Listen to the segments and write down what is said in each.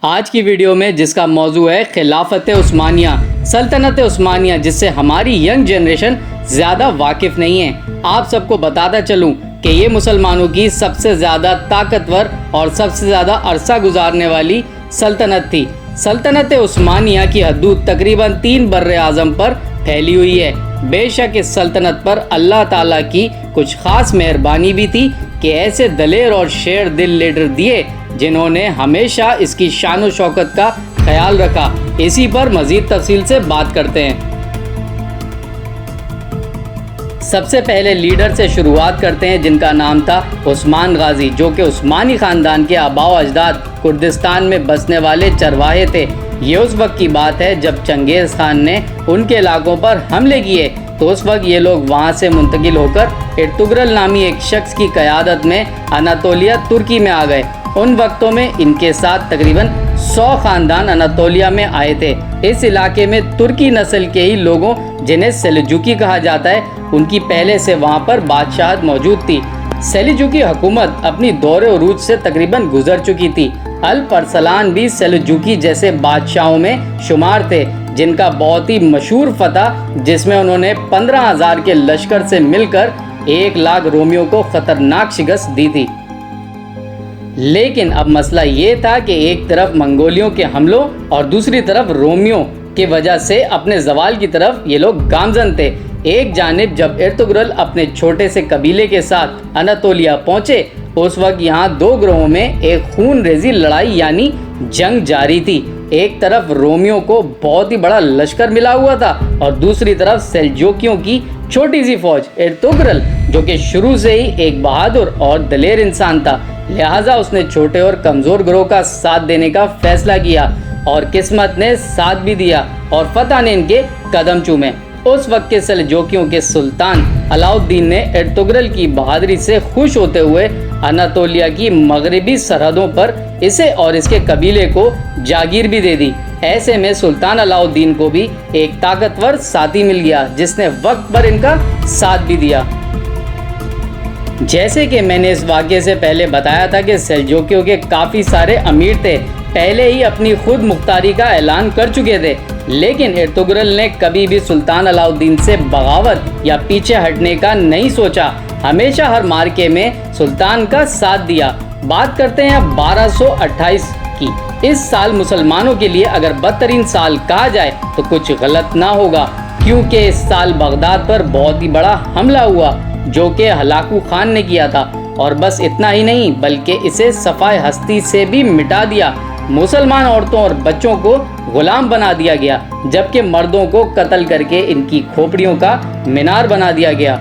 آج کی ویڈیو میں جس کا موضوع ہے خلافت عثمانیہ، سلطنت عثمانیہ، جس سے ہماری ینگ جنریشن زیادہ واقف نہیں ہے۔ آپ سب کو بتاتا چلوں کہ یہ مسلمانوں کی سب سے زیادہ طاقتور اور سب سے زیادہ عرصہ گزارنے والی سلطنت تھی۔ سلطنت عثمانیہ کی حدود تقریباً 3 بر اعظم پر پھیلی ہوئی ہے۔ بے شک اس سلطنت پر اللہ تعالیٰ کی کچھ خاص مہربانی بھی تھی کہ ایسے دلیر اور شیر دل لیڈر دیے جنہوں نے ہمیشہ اس کی شان و شوکت کا خیال رکھا۔ اسی پر مزید تفصیل سے بات کرتے ہیں۔ سب سے پہلے لیڈر سے شروعات کرتے ہیں جن کا نام تھا عثمان غازی، جو کہ عثمانی خاندان کے آباء و اجداد کردستان میں بسنے والے چرواہے تھے۔ یہ اس وقت کی بات ہے جب چنگیز خان نے ان کے علاقوں پر حملے کیے تو اس وقت یہ لوگ وہاں سے منتقل ہو کر ارطغرل نامی ایک شخص کی قیادت میں اناطولیہ ترکی میں آ گئے۔ ان وقتوں میں ان کے ساتھ تقریباً 100 خاندان اناطولیہ میں آئے تھے۔ اس علاقے میں ترکی نسل کے ہی لوگوں جنہیں سیلجوکی کہا جاتا ہے ان کی پہلے سے وہاں پر بادشاہت موجود تھی۔ سیلجوکی حکومت اپنی دور عروج سے تقریباً گزر چکی تھی۔ الپرسلان بھی سیلجوکی جیسے بادشاہوں میں شمار تھے جن کا بہت ہی مشہور فتح، جس میں انہوں نے 15,000 کے لشکر سے مل کر 1 لاکھ رومیوں کو خطرناک شکست دی تھی۔ لیکن اب مسئلہ یہ تھا کہ ایک طرف منگولیوں کے حملوں اور دوسری طرف رومیوں کی وجہ سے اپنے زوال کی طرف یہ لوگ گامزن تھے۔ ایک جانب جب ارطغرل اپنے چھوٹے سے قبیلے کے ساتھ اناطولیہ پہنچے اس وقت یہاں 2 گروہوں میں ایک خون ریزی لڑائی یعنی جنگ جاری تھی۔ ایک طرف رومیوں کو بہت ہی بڑا لشکر ملا ہوا تھا اور دوسری طرف سیلجوکیوں کی چھوٹی سی فوج۔ ارطغرل جو کہ شروع سے ہی ایک بہادر اور دلیر انسان تھا، لہٰذا اس نے چھوٹے اور کمزور گروہ کا ساتھ دینے کا فیصلہ کیا اور قسمت نے ساتھ بھی دیا اور فتح نے ان کے قدم چومے۔ اس وقت کے سلجوکیوں کے سلطان علاؤ الدین نے ارطغرل کی بہادری سے خوش ہوتے ہوئے اناطولیہ کی مغربی سرحدوں پر اسے اور اس کے قبیلے کو جاگیر بھی دے دی۔ ایسے میں سلطان علاؤ الدین کو بھی ایک طاقتور ساتھی مل گیا جس نے وقت پر ان کا ساتھ بھی دیا۔ جیسے کہ میں نے اس واقعے سے پہلے بتایا تھا کہ سیلجوکیوں کے کافی سارے امیر تھے، پہلے ہی اپنی خود مختاری کا اعلان کر چکے تھے، لیکن ارطغرل نے کبھی بھی سلطان علاؤ الدین سے بغاوت یا پیچھے ہٹنے کا نہیں سوچا، ہمیشہ ہر مارکے میں سلطان کا ساتھ دیا۔ بات کرتے ہیں اب 1228 کی۔ اس سال مسلمانوں کے لیے اگر بدترین سال کہا جائے تو کچھ غلط نہ ہوگا، کیونکہ اس سال بغداد پر بہت ہی بڑا حملہ ہوا جو کہ ہلاکو خان نے کیا تھا، اور بس اتنا ہی نہیں بلکہ اسے صفائے ہستی سے بھی مٹا دیا۔ مسلمان عورتوں اور بچوں کو غلام بنا دیا گیا جبکہ مردوں کو قتل کر کے ان کی کھوپڑیوں کا مینار بنا دیا گیا۔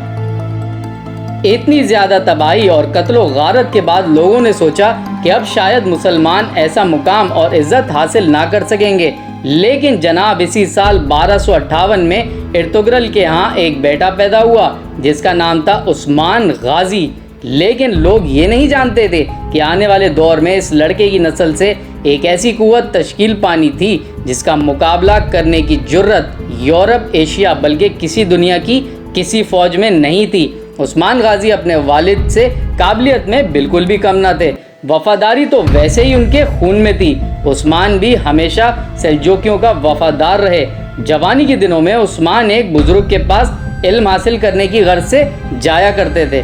اتنی زیادہ تباہی اور قتل و غارت کے بعد لوگوں نے سوچا کہ اب شاید مسلمان ایسا مقام اور عزت حاصل نہ کر سکیں گے، لیکن جناب اسی سال 1258 میں ارطغرل کے ہاں ایک بیٹا پیدا ہوا جس کا نام تھا عثمان غازی۔ لیکن لوگ یہ نہیں جانتے تھے کہ آنے والے دور میں اس لڑکے کی نسل سے ایک ایسی قوت تشکیل پانی تھی جس کا مقابلہ کرنے کی جرت یورپ، ایشیا بلکہ کسی دنیا کی کسی فوج میں نہیں تھی۔ عثمان غازی اپنے والد سے قابلیت میں بالکل بھی کم نہ تھے، وفاداری تو ویسے ہی ان کے خون میں تھی۔ عثمان بھی ہمیشہ سیلجوکیوں کا وفادار رہے۔ جوانی کے دنوں میں عثمان ایک بزرگ کے پاس علم حاصل کرنے کی غرض سے جایا کرتے تھے۔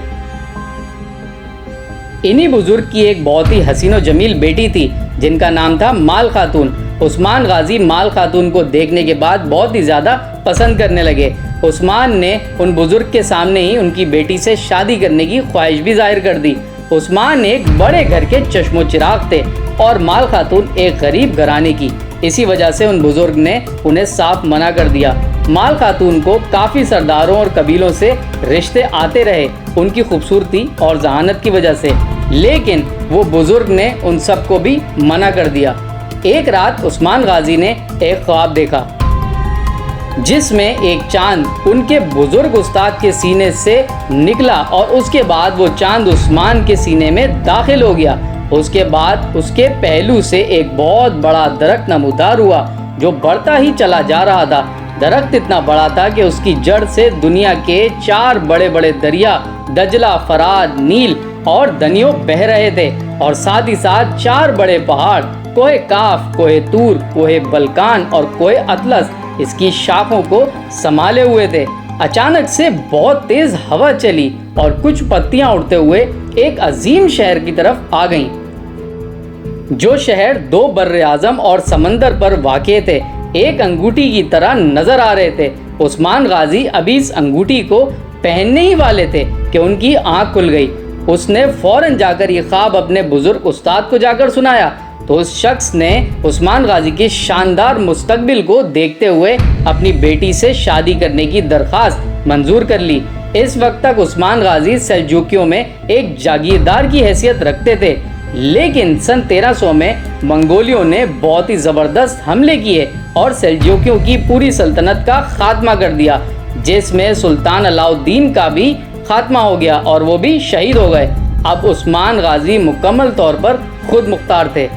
انہی بزرگ کی ایک بہت ہی حسین و جمیل بیٹی تھی جن کا نام تھا مال خاتون۔ عثمان غازی مال خاتون کو دیکھنے کے بعد بہت ہی زیادہ پسند کرنے لگے۔ عثمان نے ان بزرگ کے سامنے ہی ان کی بیٹی سے شادی کرنے کی خواہش بھی ظاہر کر دی۔ عثمان ایک بڑے گھر کے چشم و چراغ تھے اور مال خاتون ایک غریب گھرانے کی، اسی وجہ سے ان بزرگ نے انہیں صاف منع کر دیا۔ مال خاتون کو کافی سرداروں اور قبیلوں سے رشتے آتے رہے ان کی خوبصورتی اور ذہانت کی وجہ سے، لیکن وہ بزرگ نے ان سب کو بھی منع کر دیا۔ ایک رات عثمان غازی نے ایک خواب دیکھا جس میں ایک چاند ان کے بزرگ استاد کے سینے سے نکلا اور اس کے بعد وہ چاند عثمان کے سینے میں داخل ہو گیا۔ اس کے بعد اس کے پہلو سے ایک بہت بڑا درخت نمودار ہوا جو بڑھتا ہی چلا جا رہا تھا۔ درخت اتنا بڑا تھا کہ اس کی جڑ سے دنیا کے 4 بڑے بڑے دریا دجلہ، فرات، نیل اور دنیو بہہ رہے تھے، اور ساتھ ہی ساتھ 4 بڑے پہاڑ کوہ کاف، کوہ طور، کوہ بلکان اور کوہ اطلس اس کی شاخوں کو سنبھالے ہوئے تھے۔ اچانک سے بہت تیز ہوا چلی اور کچھ پتیاں اڑتے ہوئے ایک عظیم شہر کی طرف آ گئیں، جو شہر 2 بر اعظم اور سمندر پر واقع تھے، ایک انگوٹھی کی طرح نظر آ رہے تھے۔ عثمان غازی ابھی اس انگوٹھی کو پہننے ہی والے تھے کہ ان کی آنکھ کھل گئی۔ اس نے فوراً جا کر یہ خواب اپنے بزرگ استاد کو جا کر سنایا، تو اس شخص نے عثمان غازی کے شاندار مستقبل کو دیکھتے ہوئے اپنی بیٹی سے شادی کرنے کی درخواست منظور کر لی۔ اس وقت تک عثمان غازی سلجوکیوں میں ایک جاگیردار کی حیثیت رکھتے تھے، لیکن سن 1300 میں منگولیوں نے بہت ہی زبردست حملے کیے اور سلجوکیوں کی پوری سلطنت کا خاتمہ کر دیا، جس میں سلطان علاء الدین کا بھی خاتمہ ہو گیا اور وہ بھی شہید ہو گئے۔ اب عثمان غازی مکمل طور پر خود مختار تھے۔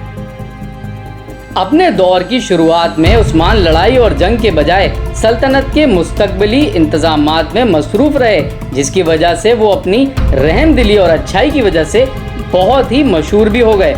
اپنے دور کی شروعات میں عثمان لڑائی اور جنگ کے بجائے سلطنت کے مستقبلی انتظامات میں مصروف رہے، جس کی وجہ سے وہ اپنی رحم دلی اور اچھائی کی وجہ سے بہت ہی مشہور بھی ہو گئے۔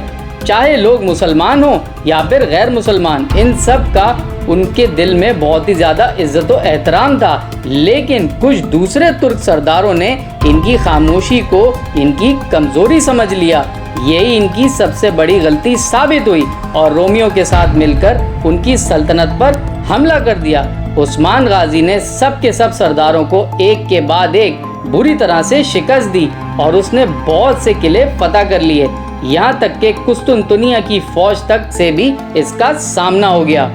چاہے لوگ مسلمان ہوں یا پھر غیر مسلمان، ان سب کا ان کے دل میں بہت ہی زیادہ عزت و احترام تھا، لیکن کچھ دوسرے ترک سرداروں نے ان کی خاموشی کو ان کی کمزوری سمجھ لیا۔ یہی ان کی سب سے بڑی غلطی ثابت ہوئی اور رومیوں کے ساتھ مل کر ان کی سلطنت پر حملہ کر دیا۔ عثمان غازی نے سب کے سب سرداروں کو ایک کے بعد ایک بری طرح سے شکست دی اور اس نے بہت سے قلعے فتح کر لیے، یہاں تک کہ قسطنطنیہ کی فوج تک سے بھی اس کا سامنا ہو گیا۔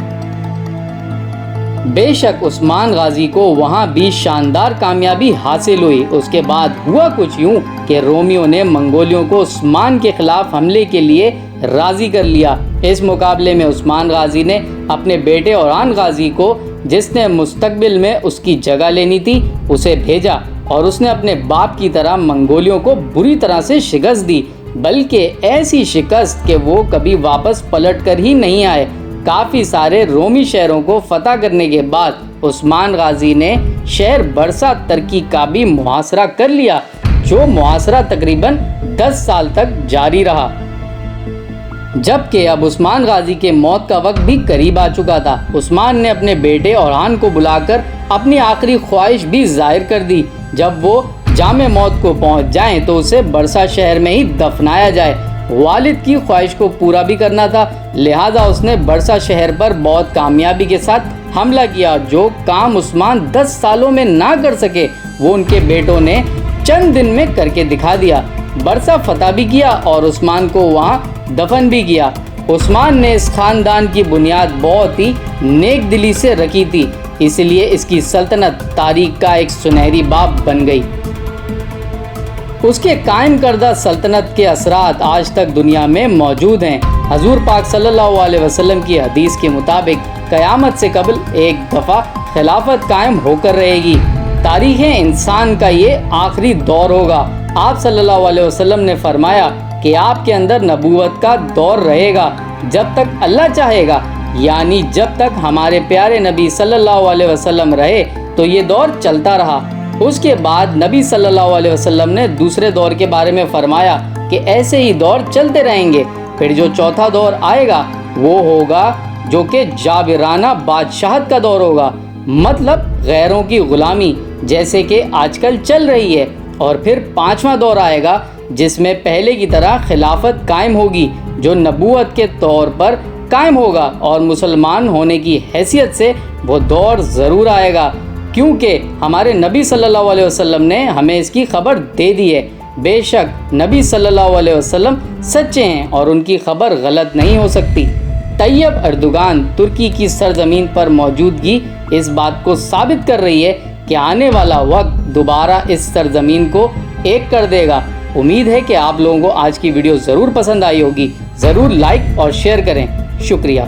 بے شک عثمان غازی کو وہاں بھی شاندار کامیابی حاصل ہوئی۔ اس کے بعد ہوا کچھ یوں کہ رومیوں نے منگولیوں کو عثمان کے خلاف حملے کے لیے راضی کر لیا۔ اس مقابلے میں عثمان غازی نے اپنے بیٹے اوران غازی کو، جس نے مستقبل میں اس کی جگہ لینی تھی، اسے بھیجا اور اس نے اپنے باپ کی طرح منگولیوں کو بری طرح سے شکست دی، بلکہ ایسی شکست کہ وہ کبھی واپس پلٹ کر ہی نہیں آئے۔ کافی سارے رومی شہروں کو فتح کرنے کے بعد عثمان غازی نے شہر برسا ترکی کا بھی محاصرہ کر لیا، جو محاصرہ تقریباً 10 سال تک جاری رہا۔ جبکہ اب عثمان غازی کے موت کا وقت بھی قریب آ چکا تھا، عثمان نے اپنے بیٹے اوران کو بلا کر اپنی آخری خواہش بھی ظاہر کر دی، جب وہ جامع موت کو پہنچ جائیں تو اسے برسا شہر میں ہی دفنایا جائے۔ والد کی خواہش کو پورا بھی کرنا تھا، لہٰذا اس نے برسا شہر پر بہت کامیابی کے ساتھ حملہ کیا۔ جو کام عثمان 10 سالوں میں نہ کر سکے، وہ ان کے بیٹوں نے چند دن میں کر کے دکھا دیا۔ برسا فتح بھی کیا اور عثمان کو وہاں دفن بھی کیا۔ عثمان نے اس خاندان کی بنیاد بہت ہی نیک دلی سے رکھی تھی، اس لیے اس کی سلطنت تاریخ کا ایک سنہری باب بن گئی۔ اس کے قائم کردہ سلطنت کے اثرات آج تک دنیا میں موجود ہیں۔ حضور پاک صلی اللہ علیہ وسلم کی حدیث کے مطابق قیامت سے قبل ایک دفعہ خلافت قائم ہو کر رہے گی۔ تاریخ انسان کا یہ آخری دور ہوگا۔ آپ صلی اللہ علیہ وسلم نے فرمایا کہ آپ کے اندر نبوت کا دور رہے گا جب تک اللہ چاہے گا، یعنی جب تک ہمارے پیارے نبی صلی اللہ علیہ وسلم رہے تو یہ دور چلتا رہا۔ اس کے بعد نبی صلی اللہ علیہ وسلم نے دوسرے دور کے بارے میں فرمایا کہ ایسے ہی دور چلتے رہیں گے، پھر جو چوتھا دور آئے گا وہ ہوگا جو کہ جابرانہ بادشاہت کا دور ہوگا، مطلب غیروں کی غلامی، جیسے کہ آج کل چل رہی ہے۔ اور پھر پانچواں دور آئے گا جس میں پہلے کی طرح خلافت قائم ہوگی، جو نبوت کے طور پر قائم ہوگا، اور مسلمان ہونے کی حیثیت سے وہ دور ضرور آئے گا، کیونکہ ہمارے نبی صلی اللہ علیہ وسلم نے ہمیں اس کی خبر دے دی ہے۔ بے شک نبی صلی اللہ علیہ وسلم سچے ہیں اور ان کی خبر غلط نہیں ہو سکتی۔ طیب اردوغان ترکی کی سرزمین پر موجودگی اس بات کو ثابت کر رہی ہے کہ آنے والا وقت دوبارہ اس سرزمین کو ایک کر دے گا۔ امید ہے کہ آپ لوگوں کو آج کی ویڈیو ضرور پسند آئی ہوگی، ضرور لائک اور شیئر کریں۔ شکریہ۔